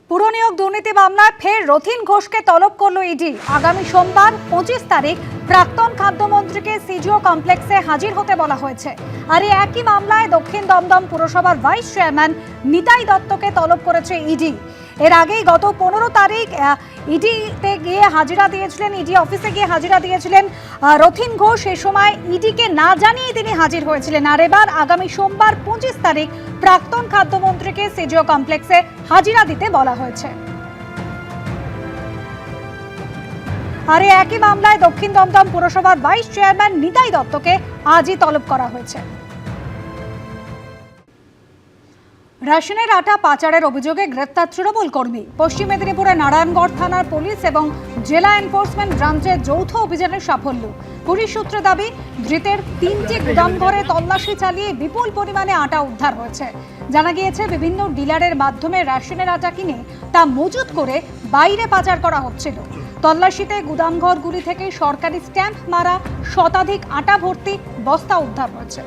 পুর নিয়োগ দুর্নীতি মামলায় ফের রথীন ঘোষকে তলব করল ইডি। আগামী সোমবার 25 তারিখ প্রাক্তন খাদ্যমন্ত্রীকে সিজিও কমপ্লেক্সে হাজির হতে বলা হয়েছে। আর এই একই মামলায় দক্ষিণ দমদম পুরসভার ভাইস চেয়ারম্যান নিতাই দত্তকে তলব করেছে ইডি। এর আগেই গত 15 তারিখ ইডিতে গিয়ে হাজিরা দিয়েছিলেন, ইডি অফিসে গিয়ে হাজিরা দিয়েছিলেন রথীন ঘোষ। এই সময় ইডিকে না জানিয়ে তিনি হাজির হয়েছিলেন। আর এবার আগামী সোমবার 25 তারিখ প্রাক্তন খাদ্যমন্ত্রীকে সিজিও কমপ্লেক্সে হাজিরা দিতে বলা হয়েছে। আর এই একই মামলায় দক্ষিণ দমদম পুরসভার ভাইস চেয়ারম্যান নিতাই দত্তকে আজই তলব করা হয়েছে। রেশনের আটা পাচারের অভিযোগে গ্রেপ্তার তৃণমূল কর্মী। পশ্চিম মেদিনীপুরের নারায়ণগড় থানার পুলিশ এবং জেলা এনফোর্সমেন্ট ব্রাঞ্চের যৌথ অভিযানের সাফল্য। পুলিশ সূত্রে দাবি, ধৃতের 3টি গুদামঘরে তল্লাশি চালিয়ে বিপুল পরিমাণে আটা উদ্ধার হয়েছে। জানা গিয়েছে, বিভিন্ন ডিলারের মাধ্যমে রেশনের আটা কিনে তা মজুত করে বাইরে পাচার করা হচ্ছিল। তল্লাশিতে গুদামঘরগুলি থেকে সরকারি স্ট্যাম্প মারা শতাধিক আটা ভর্তি বস্তা উদ্ধার হয়েছে।